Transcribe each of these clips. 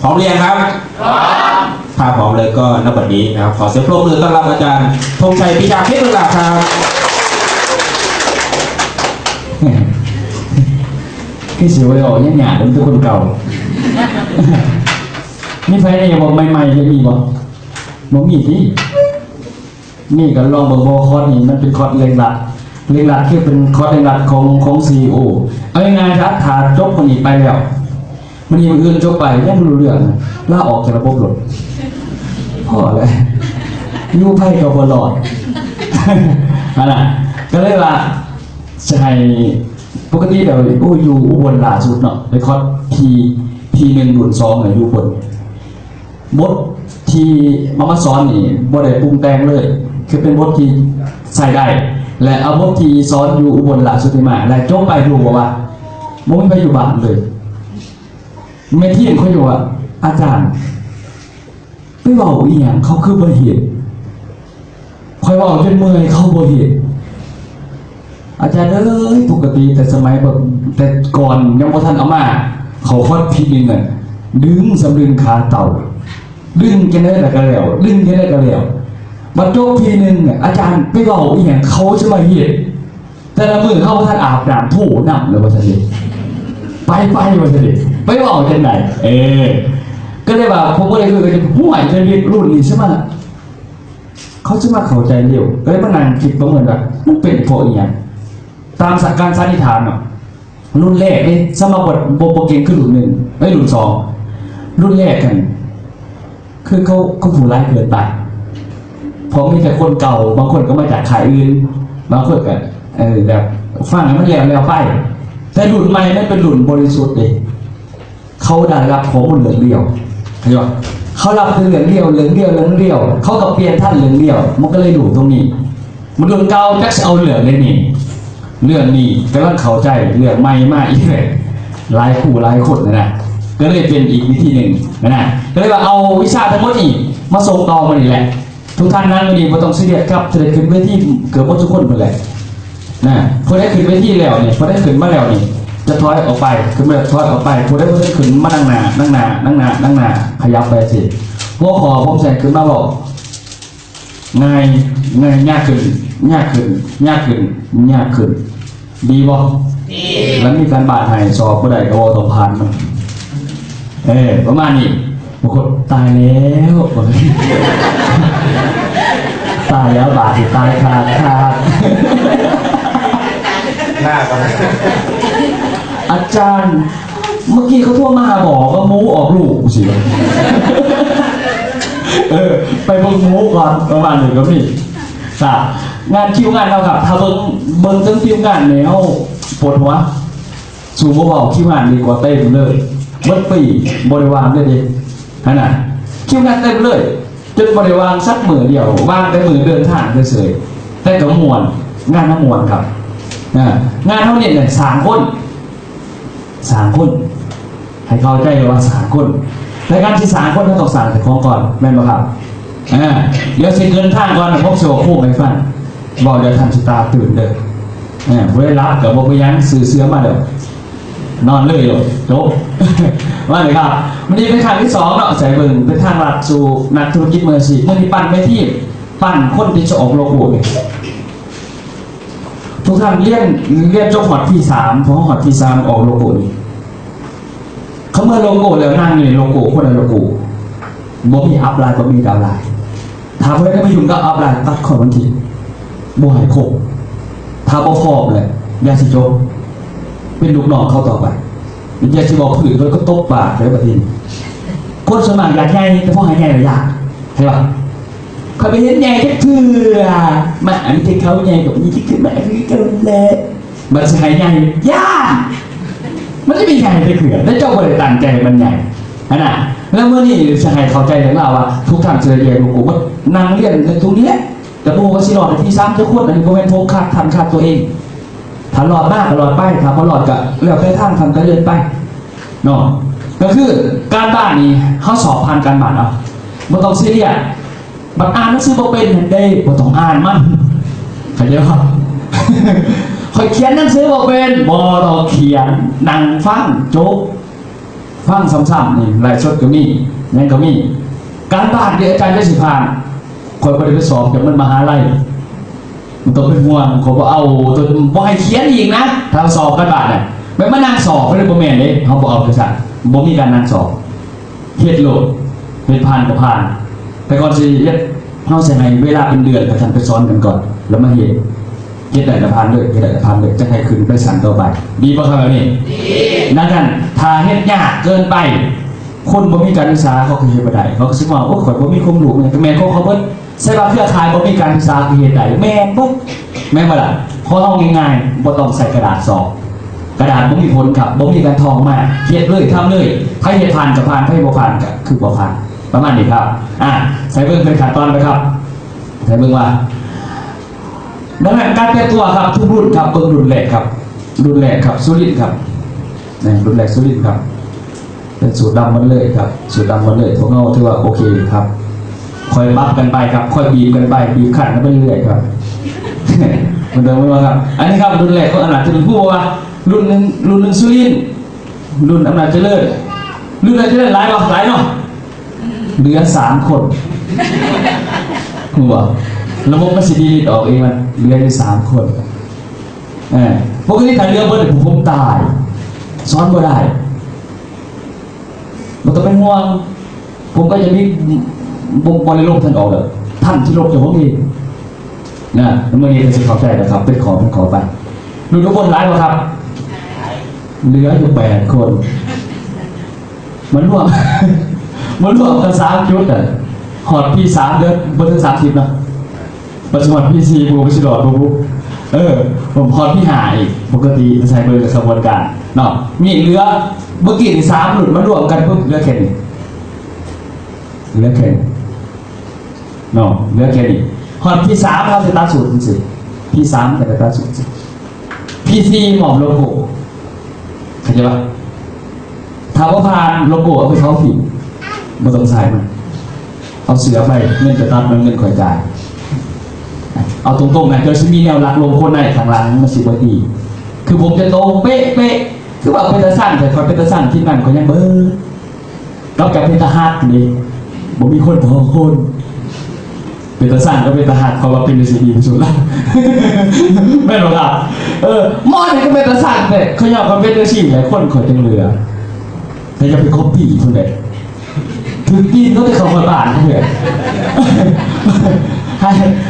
พร้อมเรียนครับพร้อมถ้าพร้อมเลยก็นับบัดนี้นะครับขอเสียงปรบมือต้อนรับอาจารย์ธงชัยปิยาเพชรบุรครับพี่เสียวเลยออกเนี่ยหยาดเป็นตัวคนเก่านี่ไฟในยังบอกใหม่ๆจะมีบ่บ่มีที่นี่ก็ลองเบิ่งบ่คอร์สนี่มันเป็นคอร์สเร่งรัดคือเป็นคอร์สเร่งรัดของ CEO เอาง่ายๆครับถ้าจบคนนี้ไปแล้วมันยังอื่นจบไปยังไม่รู้เรื่องลาออกจากระบบรถพอเลยอยู่ไพ่กับบอลอดนั่นแหละก็เลยว่าจะให้ปกติเดี๋ยวอยู่อุบลล่าสุดเนาะไปคอร์สP1.2เนี่ยอยู่อุบลบทที่มาสอนนี่บ่ได้ปรุงแต่งเลยคือเป็นบทที่ใส่ได้และเอาบทที่สอนอยู่อุบลล่าสุดมาและจบไปดูว่าบ่มีไปอยู่บ้านเลยไม่ที่เขาอยู่ว่าอาจารย์ไปเว้าอีหยังเขาคือบ่เห็นคอยเว้าจนเมื่อยเขาบ่เห็นอาจารย์ปกติแต่สมัยแบบแต่ก่อนยังบ่ทันเอามาเขาคอดพีนึงอ่ะดึงสำลึงขาเต่าดึงจะได้แต่ก็แล้วดึงจะได้ก็แล้วมาโจกทีนึงเนี่ยอาจารย์ไปเว้าอีหยังเขาจะมาเห็นแต่ละมือเขาท่านอาบน้ำโถน้ำเลยว่าซั่นดิไปว่าซั่นดิไปเว้าจังได๋ก็เลยว่าผมก็เลยคือจะห่วยจะเรียนรุ่นนี้ใช่มั้ยเขาจะมาเข้าใจเร็วก็เลยมานั่งคิดประเมินว่ามันเป็นเพราะอีหยังตามสักการสันนิษฐานเนาะรุ่นแรกนี่สมบัติโบโปเกนคือรุ่น1รุ่น2รุ่นแรกกันคือเขาผู้ร้ายเกินไปเพราะมีแต่คนเก่าบางคนก็มาจากขายอื่นบางคนก็แบบฟังมันแล้วไปแต่รุ่นใหม่นั่นเป็นรุ่นบริสุทธิ์เลยเขาได้รับของมันเหลืองเดียวเข้าใจป่ะเขารับเหลืองเดียวเขาก็เปลี่ยนท่านเหลืองเดียวมันก็เลยดูตรงนี้มันรุ่นเก่าจักเอาเหลืองเลยนี่เรื่องนี้ก็ต้องเข้าใจเรื่องใหม่มากอีกเลยหลายคู่หลายคนนะก็เลยเป็นอีกวิธีหนึ่งนะก็เลยว่าเอาวิชาทั้งหมดนี้มาส่งต่อมานี่แหละทุกท่านนั้นวันนี้ไม่ต้องซีเรียสครับจะได้ขึ้นเวทีเกือบหมดทุกคนหมดเลยนะพอได้ขึ้นเวทีแล้วนี่พอได้ขึ้นมาแล้วนี่จะถอยออกไปขึ้นมาถอยออกไปพอได้ขึ้นมานั่งหน้าขยับไปสิหัวคอผมใส่ขึ้นมาบอกง่ายยากขึ้นดีบ่ดีแล้วมีการบาดหายสอบก็ได้ก็ว่าต้องผ่านมันประมาณนี้บางคนตายแล้วตายแล้วบาดที่ตายขาดหน้าก่อนอาจารย์เมื่อกี้เขาโทรมาบอกว่ามูออกลูกสิไปเบิ่งมูก่อนประมาณ1ก็มีงานคิวงานเราครับถ้าเบิ่งทั้งคิวงานแล้วปวดหัวสู่บ่เว้าคิวงานดีกว่าเต็มเลยเบิดปีบริวารได้ดิขนาดคิวงานเต็มเลยจนบริวารสักมือเดียววางแต่มือเดินทางเฉยๆแต่ก็ม่วนงานน้ำม่วนครับงานเท่านี้เนี่ย3 คนให้เข้าใจว่า3 คนรายการที่3 คนต้องสั่งแต่ของก่อนแม่นบ่ครับเดี๋ยวสิเดินทางก่อนพบโชว์คู่ให้ฟังบอกเดี๋ยวทันสิตาตื่นเด้อบ่ได้รับกับบ่ไปยังซื้อเสื้อมาเด้อนอนเลยจบว่าเลยครับวันนี้เป็นครั้งที่2เนาะใส่เบิ่งเป็นทางลัดสู่นักธุรกิจมืออาชีพมื้อนี้ปั้นไปที่ปั้นคนที่จะออกโลโก้ทุกท่านเรียนจบหอดที่3เพราะหอดที่3ออกโลโก้เขาเมื่อโลโก้แล้วนั่งนี่โลโก้คนละโลโก้บ่มีอัพไลน์บ่มีดาวน์ไลน์ถามว่าได้ไปยุ่งกับอัพไลน์ตัดข้อวันที่บ่ให้ครบถ้าบ่ครบเลยอย่าสิจบเป็นลูกน้องเขาต่อไปอย่าสิบอกผืนแล้วก็ตบปากเลยบัดนี้คนสมัครอยากใหญ่แต่พอหายใหญ่แล้วยากใช่ป่ะเขาไปเห็นใหญ่แค่เพื่อมาอันที่เขาใหญ่กับนี่ที่ขึ้นมาคือกันเลยมันจะหายใหญ่ยากมันจะมีใหญ่ไปเผื่อแล้วเจ้าบริต่างใจมันใหญ่นะแล้วเมื่อนี้จะให้เข้าใจถึงเราว่าทุกท่านเจอเรียนลูกกูมันนั่งเรียนในตรงนี้แหละแต่พวกก็สิรอดที่3จะควดอันนี้ก็เป็นโฟกัสทันขาดตัวเองถ้าหลอดมากก็หลอดไปถ้าพอหลอดก็แล้วแต่ท่านทำก็เรียนไปเนาะก็คือการบ้านนี้เขาสอบผ่านการบ้านเอาไม่ต้องซีเรียสบัดอ่านหนังสือบ่เป็นได้บ่ต้องอ่านมันเข้าใจป่ะคอยเขียนหนังสือบ่เป็นบ่ต้องเขียนนั่งฟังจบ ฟังซ้ำๆนี่ไล่สดก็มีนั่นก็มีการบ้านเดี๋ยวอาจารย์จะสิผ่านคอยไปสอบจากมันมหาลัยมันต้องเป็นห่วงเขาบอกเอาตัวบ่ให้เขียนอีกนะทางสอบกันบ้านเนี่ยไม่มานั่งสอบไม่ได้ประเมินเลยเขาบอกเอาไปสั่งบ่มีการนั่งสอบเฮ็ดโหลดเป็นผ่านกับผ่านแต่ก่อนสิเฮ็ดเฮาใส่ในเวลาเป็นเดือนกับท่านไปซ้อนกันก่อน แล้วมาเฮ็ดได้ละผ่านเลยเฮ็ดได้ละผ่านเลยจะให้ขึ้นไปสั่งต่อไปดีบ่ครับแบบนี้ดีนั่นกันถ้าเฮ็ดยากเกินไปคนบ่มีการศึกษาเขาคือเฮ็ดบ่ได้เขาก็สิว่าโอ้ข่อยบ่มีความรู้แม่นเขาเบิดใส่ว่าเครือข่ายบ่มีการศึกษาคือเฮ็ดได้แม่นบ่แม่นบ่ล่ะพอเอาง่ายๆบ่ต้องใส่กระดาษสอบกระดาษบ่มีผลครับบ่มีการทองมาเฮ็ดเลยทำเลยใครเฮ็ดผ่านก็ผ่านใครบ่ผ่านก็คือบ่ผ่านประมาณนี้ครับใส่เบิ่งเป็นขั้นตอนไปครับใส่เบิ่งว่าดังนั้นการเตรียมตัวครับทุกรุ่นครับเบิ่งรุ่นแรกครับรุ่นแรกครับสุรินทร์ครับนี่รุ่นแรกสุรินทร์ครับเป็นสูตรดำมันเลยครับสูตรดำมันเลยพวกเราถือว่าโอเคครับคอยบัฟกันไปครับคอยบีบกันไปบีบขันกันไปเรื่อยครับมันเดิมไม่ว่าครับอันนี้ครับรุ่นแรกก็อำนาจเจริญผู้ว่ารุ่นหนึ่งสุรินทร์รุ่นอำนาจเจริญรุ่นอำนาจเจริญหลายเนาะเหลือ3 คนหัวระบบมันสิดีออกเองมันเหลืออยู่3 คนพวกนี้ถ่ายเรือเบิร์ดผมตายซ้อนบ่ได้มันต้องเป็นห่วงผมก็จะมีบริโภคท่านออกเลยท่านที่ลบจากผมเองนะเมื่อนี้จะขอใจนะครับเป็นขอไปดูทุกคนไลฟ์ครับเหลืออยู่8 คนมันรวมกัน3 จุดหอดพี่3 เดือนบนถึง30นะปัจจุบันพี่4บูไม่ใช่หลอดบูผมหอดพี่หายปกติใช้เบอร์กับกระบวนการเนาะมีเหลือเมื่อกี้3 หลุดมารวมกันปุ๊บเหลือแค่นี้เนาะเหลือแค่นี้หอดพี่3เราจะตัดสูตรสิพี่3แต่ตัดสูตรสิพี่4หมอบโลโก้เข้าใจปะถ้าว่าผ่านโลโก้เอาไปเขาผิดไม่ต้องใส่มันเอาเสือไปเงินจะตัดเงินข่อยจ่ายเอาตรงๆนะเดี๋ยวจะมีแนวหลักลงคนในทางหลังมา10 นาทีคือผมจะตรงเป๊ะคือว่าเป็นตาสั้นแต่คนเป็นตาสั้นที่นั่นเขายังเบอร์นอกจากเป็นตาฮักนี่ผมมีคนพอคนเป็นตาสั้นก็เป็นตาฮักเขาว่าเป็นในสิ่งดีที่สุดละไม่หรอกอ่ะมอนี่ก็เป็นตาสั้นแต่เขาอยากมาเป็นตาชิ่งหลายคนขอจังเรือแต่จะเป็นคอปปี้คนเด็กถึงปีนก็จะเข้ามาบ้านเพื่อน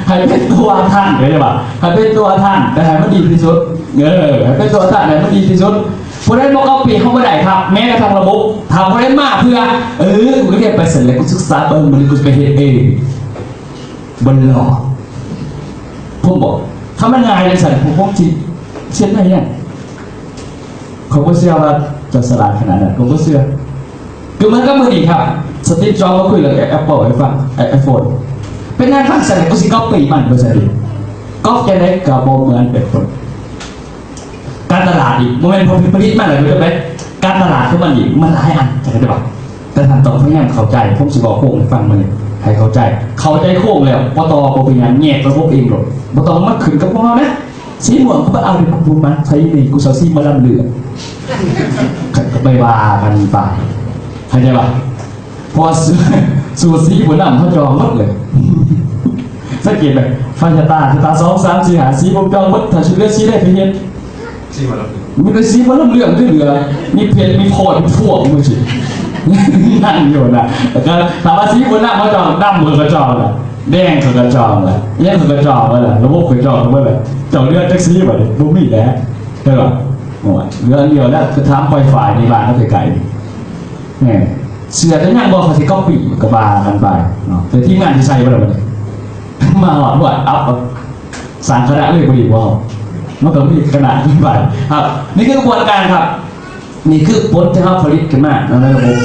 ให้เป็นตัวท่านเลยใช่ป่ะให้เป็นตัวท่านแต่ให้มันดีที่สุดให้เป็นตัวท่านให้มันดีที่สุดผู้ใดบอกเอาปีเข้ามาได้ครับแม้กระทั่งระบบทำผู้ใดมากเพื่อกูก็เรียนไปเสร็จแล้วกูศึกษามันกูไปเฮ็ดเองบนหลอดผมบอกถ้ามันง่ายเลยสั่นผมจิตเช่นไรเนี่ยเขาก็เชื่อว่าจะสลาดขนาดนั้นผมก็เชื่อคือมันก็มือดีครับสตีฟจ็อบส์ก็คุยกับแอปเปิลให้ฟังไอโฟนเป็นงานฟังเสร็จก็สิก๊อปปี้มันเปอร์เซ็นต์ก๊อปจะได้กับโบเหมือนเป็นคนการตลาดอีกโมเมนต์ผลิตมันอะไรรู้ไหมการตลาดที่มันอีกมันหลายอันจะได้ป่ะแต่ท่านต้องพยายามเข้าใจผมสิบอกโค้งฟังมันให้เข้าใจโค้งแล้วพอต่อเป็นงานแง่ระบบเองหรอกพอต่อมาขึ้นกับพวกเรานะสีม่วงก็เอาไปปรุงมันใช้ดีกูเซาซีมาลำเดือดก็ไปว่ากันไปเข้าใจป่ะพอสูตรสีหัวหน้าเขาจองหมดเลยสังเกตเลยไฟชะตา2 3 4 5สีผมจองหมดถ้าชุดเลือดสีได้เพียงสีมาแล้วมีเป็นสีมาแล้วเรื่องที่เหลือมีเพชรมีโคตรมีพวกมือสินั่งอยู่นะแต่ก็ถามว่าสีหัวหน้าเขาจองดำมือเขาจองเลยแดงเขาก็จองเลยแย่เขาก็จองเลยระบบเขาจองเลยจองเลือดแท็กซี่แบบนี้บุ้มมีแล้วใช่ป่ะโอ้ยเรื่องเดียวแล้วจะทำไฟฝ่ายในบ้านก็ไกลๆเนี่ยเสือจะย่างบอกเขาสิก๊อปปี้กับบากันไปเนาะแต่ที่งานที่ใส่ไปแล้วเนี่ยมาหลอดด้วยอัพสารคณะเลยพอดีว่ามันก็มีขนาดขึ้นไปครับนี่คือกระบวนการครับนี่คือผลที่เขาผลิตขึ้นมาในระบบ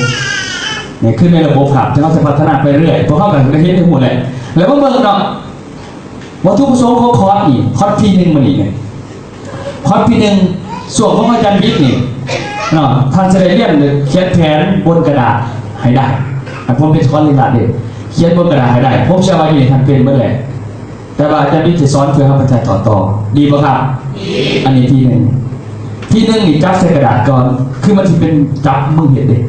นี่ขึ้นในระบบครับที่เขาจะพัฒนาไปเรื่อยเพราะเขาแบบได้เห็นทั้งหมดเลยแล้วก็เบิ่งเนาะวัตถุประสงค์ของคอร์สอีกคอร์สP1มันอีกเนี่ยคอร์สP1ส่วนของอาจารย์บิ๊กนี่เนาะท่านจะได้เรียนเขียนแผนบนกระดาษให้ได้ผมเป็นคอร์สเรียนเด็กเขียนบนกระดาษให้ได้ผมเชื่อว่านี่ท่านเป็นเมื่อไหร่แต่ว่าอาจารย์บิ๊กจะสอนเพื่อให้ประชาชนต่อดีป่ะครับอันนี้P1นี่จับใส่กระดาษก่อนคือมันจะเป็นจับมือเห็นเด็ก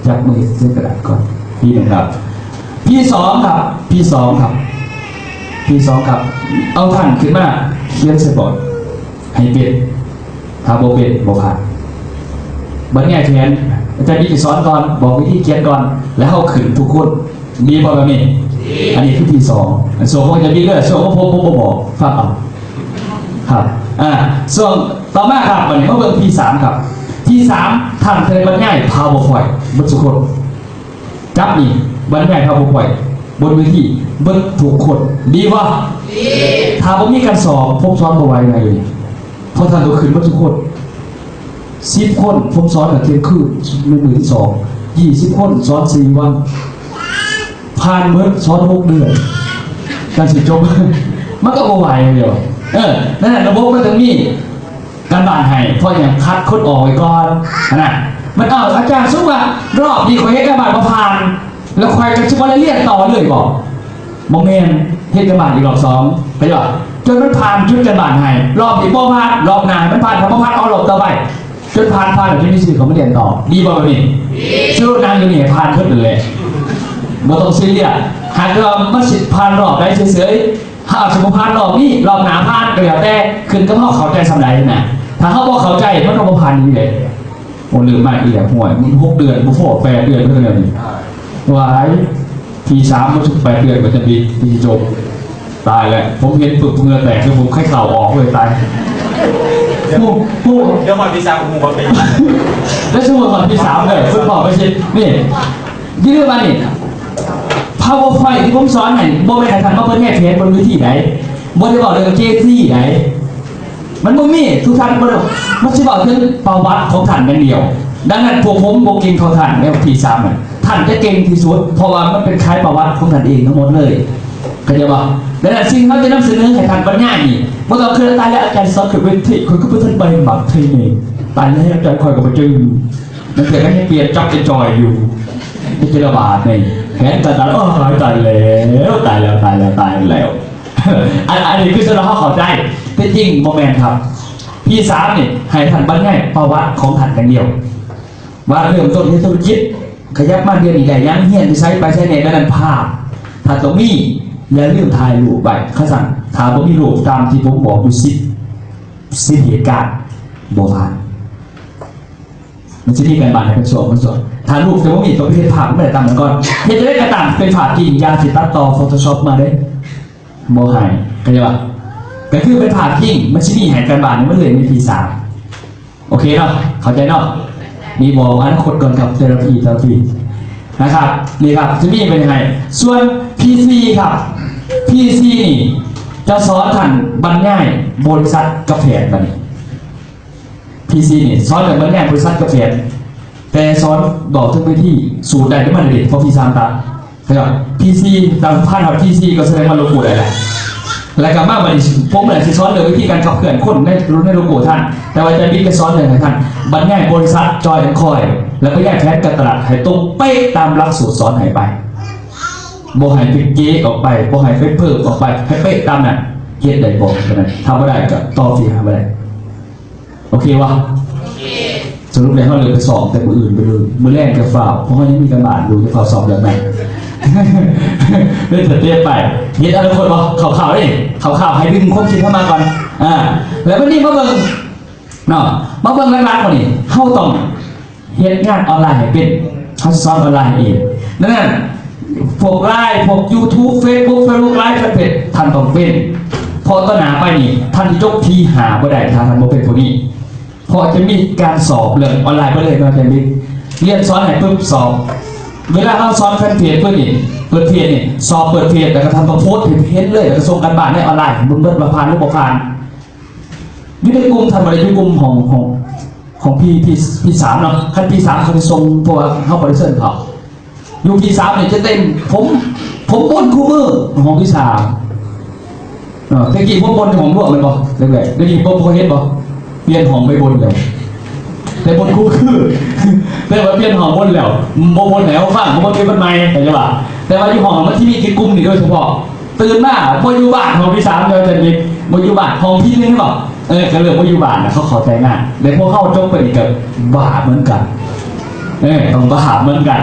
จับมือเส้นกระดาษก่อนพี่หนึ่งครับพี่สองครับพี่สองครับพี่สองครับเอาท่านขึ้นมาเขียนใส่บอร์ดให้เป็นถ้าโบเป็นโบผ่านบัดนี้เขียนอาจารย์พี่จะสอนก่อนบอกวิธีเขียนก่อนแล้วเข้าขึ้นทุกคนดีบ่แบบนี้อันนี้คือที่สองส่วนของอาจารย์พี่ก็ส่วนของผมบอกฝากเอาครับส่วนต่อมาครับวันนี้มาเบิ่งที่สามครับที่สามท่านเคยบรรยาย PowerPoint บนสุขคนจับนี่บรรยาย PowerPoint บนเวทีเบิ่งทุกคนดีวะดีถ้าผมมีการสอบผมสอนบ่ไหวไงเพราะท่านตัวขึ้นบนสุขคน10 คนผมสอนแบบเที่ยงคืนในมือที่2 20 คนสอน4 วันผ่านเบิดสอน6 เดือนการสิจบมันก็บ่ไหวเดียวนั่นแหละระบบมันต้องมีการบ้านให้เพราะอย่างคัดคนออกไว้ก่อนนะมันอาจารย์สุว่ารอบนี้คอยให้การบ้านมาผ่านแล้วคอยจะชุบอะไรเรียนต่อเลยบอกโมเมนเฮ็ดการบ้านอีกรอบ2ไปหรอจนมันผ่านชุดการบ้านให้รอบที่โป้ผ่านรอบหน้ามันผ่านทำผ่านเอารอบต่อไปจนผ่านแบบที่4เขาไม่เรียนต่อดีบ่แบบนี้ชื่อนางอยู่นี่ผ่านขึ้นเลยบ่ต้องซีเรียสหากเราไม่สิผ่านรอบได้เฉยๆถ้าสมมติผ่านรอบนี้รอบหน้าผ่านก็แล้วแต่ขึ้นก็เพราะเข้าใจสำไรนะถ้าเขาบอกเข้าใจมันก็บ่ผ่านนี่เลยโอ้ลืมมากอีกแล้วห่วยมึง6 เดือนมึง8 เดือนเท่านั้นนี่วายที3มัน8 เดือนมันจะบินทีจบตายแล้วผมเห็นปึกเงือแตกคือผมไข้เข่าออกเลยตายผู้เดี๋ยวก่อนที่สามผมบอกไปแล้วช่วงก่อนที่3เลยคุณบอกไปสินี่ยืดมานี่ PowerPoint ที่ผมสอนไหนบ่ไม่ได้ทันว่าเพิ่นแยกเพจบนวิธีไหนบ่ได้บอกเรื่องเกซี่ไหนมันบ่มีทุกท่านบ่ได้มันสิบอกถึงประวัติของท่านเป็นเดียวดังนั้นพวกผมบ่เก่งเท่าท่านในที่3น่ะท่านจะเก่งที่สุดเพราะว่ามันเป็นคล้ายประวัติของท่านเองทั้งหมดเลยเข้าใจบ่ดังนั้นสิ่งเขาจะนำเสนอให้ท่านบรรยายนี่บ่ต้องคือตายแล้วอาจารย์สอนคือเวทีคนก็บ่ทันไปบักทีนี่ตายแล้วอาจารย์คอยก็บ่จื้อมันเกิดให้เปลี่ยนจับจะจอยอยู่นี่คือระบาดนี่แผนตายตายแล้วตายแล้วอันนี้คือเราเข้าใจแต่จริงโมเมนต์ครับพี่3นี่ให้ท่านบรรยายประวัติของท่านกันเดียวว่าเริ่มต้นที่ธุรกิจขยับมาเดือนนี้ได้ยังเฮียนใช้ไปใช้ในนั้นภาพถ้าต้องมีอย่าลืมถ่ายรูปไปข้าสั่งถ้าผมมีรูปตามที่ผมบอกอยู่10เหตุการณ์โบราณมันจะมีการบ้านในเป็นส่วนถ่ายรูปแต่ว่ามีตัวประเภทภาพไม่ได้ตามเหมือนก่อนเห็นจะได้กระต่างเป็นภาพจริงยาสิตัดต่อ Photoshop มาได้โมหายเข้าใจป่ะก็คือเป็นภาพจริงมันจะมีแห่งการบ้านมันเลยในปี3โอเคเนาะเข้าใจเนาะมีบอกอนาคตก่อนกับเทอราพีนะครับนี่ครับจะมีเป็นยังไงส่วน PC ครับ PC นี่จะสอนท่านบรรยายบริษัทกาแฟแบบนี้ PC นี่สอนแบบบรรยายบริษัทกาแฟแต่สอนบอกถึงไปที่สูตรใดที่มันเด็ดเพราะ P3 ตาครับ PC ตามผ่านกับ PC ก็แสดงว่าโลโก้อะไรแล้วก็มาบันทึกผมเลยที่สอนเลยวิธีการขับเคลื่อนคนในโลโก้ท่านแต่ว่าจะบิ๊กจะสอนเลยให้ท่านบรรยายบริษัทจอยแอนด์คอยแล้วก็แยกแผนการตลาดให้ตรงเป๊ะตามหลักสูตรสอนให้ไปโบหายฟิกเก๊ออกไปโบหายเฟซเพิ่มออกไปให้เป๊ะตามนั้นเกียรติได้บอกนั้นทำไม่ได้ก็ต่อฟรีทำไม่ได้โอเควะสรุปแล้วเขาเลยไปสอบแต่มืออื่นไปเลยมือแรกจะฝ่าเพราะเขายังมีการบ้านดูจะฝ่าสอบแบบไหนเล่นเตี้ยไปเย็ดอะไรคนบอกข่าวๆดิข่าวๆให้ดึงความคิดเข้ามาก่อนแล้ววันนี้มาเบิ่งเนาะมาเบิ่งรักๆกว่านี้เข้าต้องเฮ็ดงานออนไลน์ให้เป็นเขาสอนออนไลน์เองนั่นน่ะพวกไลน์พวก YouTube Facebook ไลฟ์เพจท่านต้องเป็นพอต้นหนาไปนี่ท่านยกทีหาบ่ได้ท่านบ่เป็นผู้นี้พอจะมีการสอบเรื่องออนไลน์ไปเลยมาเป็นบิ๊กเรียนสอนให้ปุ๊บสอบเวลาเราสอนแฟนเพจเพื่อนนี่เปิดเพจนี่สอบเปิดเพจแต่ก็ทำตัวโพสต์เพจเลยแล้วก็ส่งกันบ้านในออนไลน์เบิ้ลมาผ่านหรือบ่ผ่านอยู่ในกลุ่มทำอะไรอยู่กลุ่มของพี่3เนาะขั้นพี่3เขาจะส่งพวกเข้าบริษัทเขาอยู่พี่3เนี่ยจะเต็มผมบนคู่มือของพี่3เมื่อกี้ผมบนของร่วมมันบ่เรื่อยๆเมื่อกี้ผมเห็นบ่เปลี่ยนของไปบนเลยแต่บนคู่คือแต่ว่าเปลี่ยนห้องบนแล้วบนแล้วฟังบนเป็นบันไม้เห็นป่ะแต่ว่าอยู่ห้องมันที่มีกิจกลุ่มนี่โดยเฉพาะตื่นมาบนอยู่บ้านของพี่3เดียวจะมีบนอยู่บ้านห้องพี่นึงบอกก็เรื่องบนอยู่บ้านนะเขาขอแต่งงานเดี๋ยวพวกเข้าจบไปอีกกับบ้าเหมือนกัน ต้องมาหาเหมือนกัน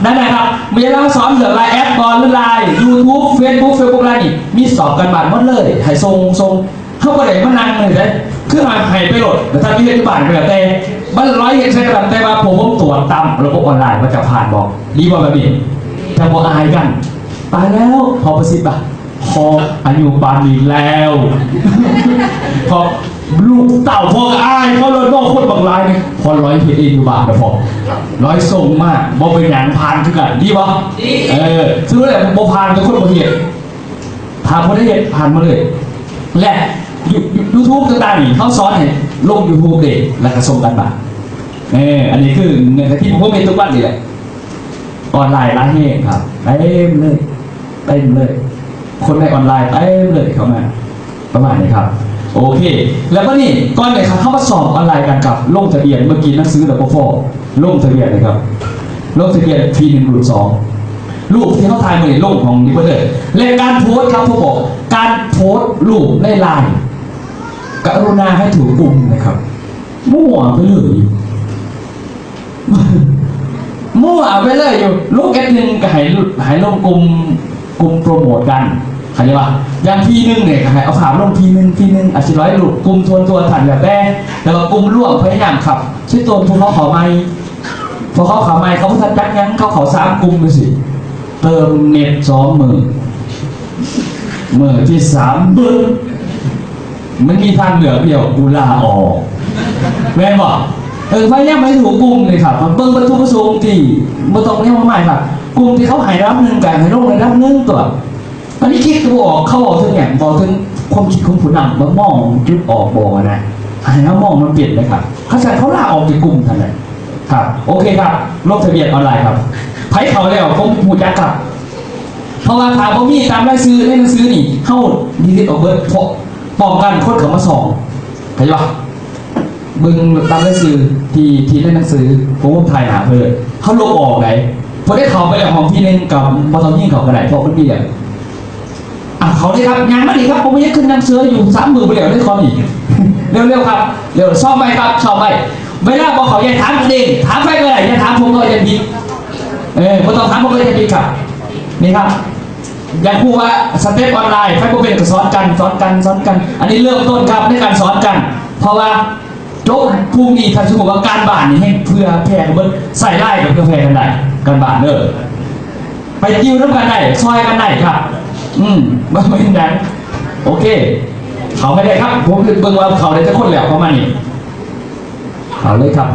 นั่นแหละครับมีเราสอนเหลือไลน์แอปก่อนหรือไลน์ YouTube Facebook ไลน์นี่มีสอบกันบ้านหมดเลยให้ทรงเข้าไปไหนมันนั่งเลยได้คือมาให้ไปโหลดแต่ถ้ามีเห็นบ้านก็แต่มันร้อยเห็นใช่กันแต่ว่าผมตรวจตามระบบออนไลน์ว่าจะผ่านบอกดีกว่าแบบนี้จะบอกอายกันตายแล้วพอประสิทธิ์ป่ะพออายุปานนี้แล้วพอลูกเต่าพวกอายเขาเลยบอกคนบางรายพอร้อยเพจเองอยู่บ้านนะพอร้อยส่งมากบอกเป็นอย่างผ่านคือกันดีป่ะซื้อเลยบอกผ่านเป็นคนบางเหตุถามคนได้เหตุผ่านมาเลยและยูทูบต่างๆนี่เขาสอนให้ลง YouTube เด็กแล้วก็ส่งกันบ้างอันนี้คือเงินที่ผมเป็นทุกวันนี่แหละออนไลน์ร้านเองครับเต็มเลยคนในออนไลน์เต็มเลยเข้ามาประมาณนี้ครับโอเคแล้วก็นี่ก่อนเลยครับเข้ามาสอบออนไลน์กันกับลงทะเบียนเมื่อกี้นักซื้อแต่พอลงทะเบียนเลยครับลงทะเบียนที1รูป2รูปที่เขาถ่ายมาในโลกของดิจิทัลและการโพสครับผมบอกการโพสรูปในไลน์กรุณาให้ถูกกลุ่มนะครับมั่วไปเลยมั่วไปเลยอยู่ลูกเอฟหนึ่งก็ให้ลงกลุ่มโปรโมทกันเข้าใจป่ะอย่างทีนึงเนี่ยให้เอาข่าวลงทีนึงอาจจะ100ลูกกลุ่มตัวถัดแบบแต่ว่ากลุ่มร่วมพยายามขับชื่อตัวพวกเขาขอไม่พอเขาขอไม่เขาทันจักยังเขาขอ3กลุ่มไปสิเติมเน็ต20,000ที่3บึ้งมันมีทางเหลือเดียวกูลาออกแม่บอกพยายามไม่ถูกกลุ่มเลยครับเบิ้งประตูประสงค์ที่ไม่ต้องเรียกว่าใหม่ครับกลุ่มที่เขาหายรับหนึ่งแต่ให้ลงในรับหนึ่งตัวอันนี้คิดตัวออกเขาบอกถึงอย่างบอกถึงความคิดของผู้นำมองจุดออกบอกนะให้เขามองมันเปลี่ยนเลยครับเขาลาออกจากกลุ่มทันเลยครับโอเคครับลงทะเบียนออนไลน์ครับไพ่เขาแล้วผมหูจักครับเพราะว่าถามว่ามีตามรายซื้อในหนังสือนี่เข้าดีลิทออกเบิร์ดเพราะป้องกันคนเขามาส่องเข้าใจปะบึงตามหนังสือที่ในหนังสือผมถ่ายหาเพื่อเขาลงออกไหนพอได้เขาไปอย่างของพี่เล่นกับบอลยิ่งเขากระไดเพราะมันมีอย่างเขาได้ครับงานมาดีครับผมไม่ได้ขึ้นหนังสืออยู่3 มือไปเดี๋ยวได้คออีกเร็วครับเร็วชอบไปครับชอบไปเวลาบอกเขาอย่าถามกันเองถามใครก็ได้อย่าถามผมก็อย่าผิดพอต้องถามผมก็อย่าผิดครับนี่ครับอยากพูดว่าสเต็ปออนไลน์ไฟโปรเป็นสอนกันอันนี้เริ่มต้นครับในการสอนกันเพราะว่าโจ๊กภูมิทันสมมติว่าการบ้านนี่ให้เพื่อแพร่กันเบิ้ลใส่ไล่กับเพื่อแพร่กันได้การบ้านไปยิ้วน้ำกันได้ซอยกันได้ครับไม่เป็นดังโอเคเขาไม่ได้ครับผมเบิ่งว่าเขาได้จะคนแล้วประมาณนี้เขาเลยครับ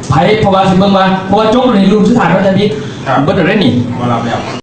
ไพ่เพราะว่าสิเบิ่งว่าเพราะว่าโจ๊กในรูปสุดท้ายเขาจะดีเบิ้ลได้นี่ มารับแล้ว